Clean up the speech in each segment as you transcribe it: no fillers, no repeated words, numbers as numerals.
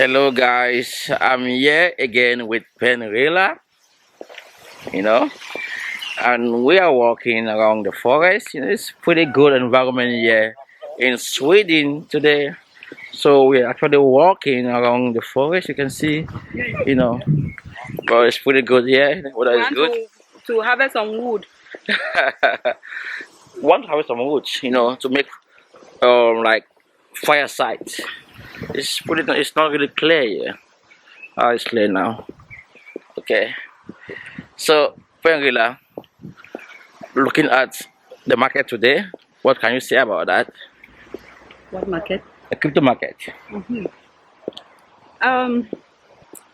Hello guys, I'm here again with Penrilla, you know, and we are walking around the forest. It's pretty good environment here in Sweden today. So we're actually walking around the forest. You can see, you know, but it's pretty good here. Weather is Want good. to harvest some wood. Want to have some wood, to make like fireside. It's not really clear here. Ah, it's clear now. Okay. So Penrilla, looking at the market today, what can you say about that? What market? The crypto market. Um,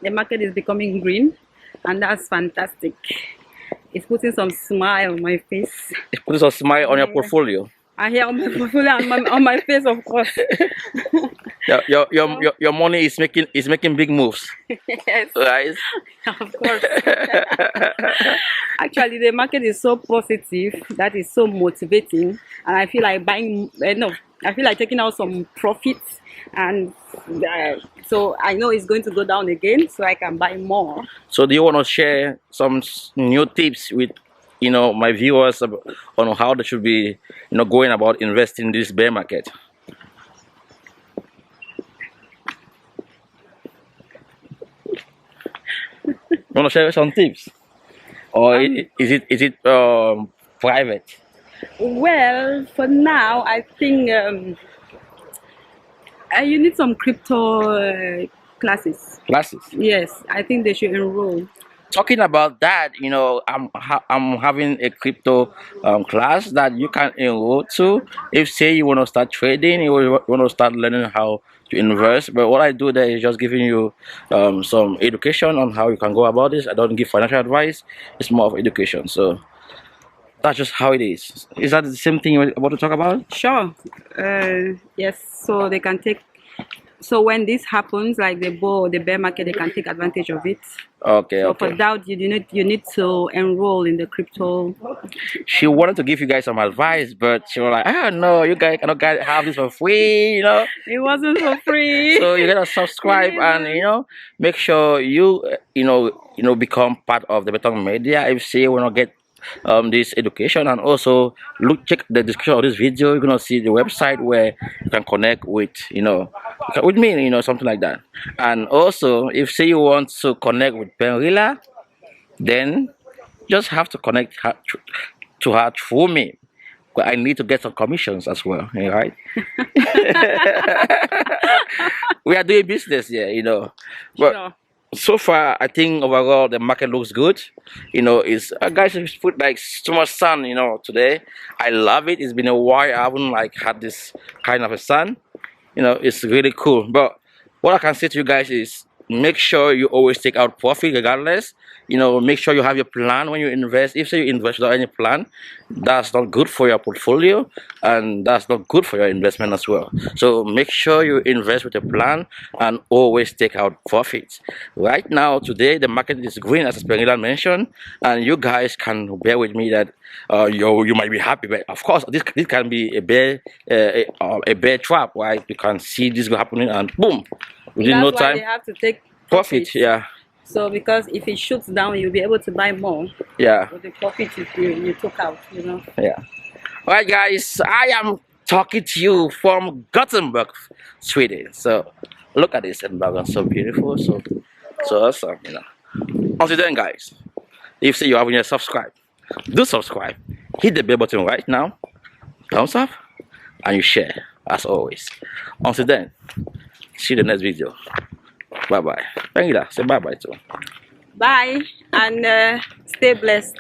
the market is becoming green, and that's fantastic. It's putting some smile on my face. It puts a smile on your Yeah. portfolio. I hear on my portfolio and on my face, of course. Your money is making big moves, Yes, right? of course. Actually, the market is so positive, that is so motivating, and I feel like buying. No, I feel like taking out some profits, and so I know it's going to go down again, so I can buy more. So do you want to share some new tips with my viewers on how they should be going about investing in this bear market? You want to share some tips, or is it private? Well, for now, I think you need some crypto classes. Classes. Yes, I think they should enroll. Talking about that, I'm having a crypto class that you can enroll to. If say you want to start trading, you want to start learning how to invest. But what I do there is just giving you some education on how you can go about this. I don't give financial advice. It's more of education. So that's just how it is. Is that the same thing you're about to talk about? Sure. Yes, so they can take. So when this happens, like the bear market, they can take advantage of it. Okay, So okay. for that, you need to enroll in the crypto. She wanted to give you guys some advice, but she was like, "Ah, no, you guys cannot have this for free, It wasn't for free. So you gotta subscribe and make sure you become part of the Betong media. If you want to get this education, and also check the description of this video, you're gonna see the website where you can connect with with me, something like that. And also, if say you want to connect with Penrilla, then just have to connect to her through me. But I need to get some commissions as well, right? We are doing business here, But Sure. so far, I think overall the market looks good. It's guys, it's put like too much sun, today. I love it. It's been a while. I haven't like had this kind of a sun. It's really cool. But what I can say to you guys is make sure you always take out profit regardless. Make sure you have your plan when you invest. If say you invest without any plan, that's not good for your portfolio, and that's not good for your investment as well. So make sure you invest with a plan and always take out profits. Right now, today the market is green, as Pernilla mentioned, and you guys can bear with me that you might be happy, but of course this can be a bear trap, right? You can see this happening and boom, within no That's why time they have to take profit. Yeah, So because if it shoots down, you'll be able to buy more yeah, with the profit you took out. yeah. All right, guys, I am talking to you from Gothenburg, Sweden. So look at this environment, so beautiful, so awesome. Until then, guys, if say you haven't yet subscribed, do subscribe. Hit the bell button right now, thumbs up, and you share as always. Until then, see you in the next video. Bye bye. Thank you. Say bye bye too. Bye and stay blessed.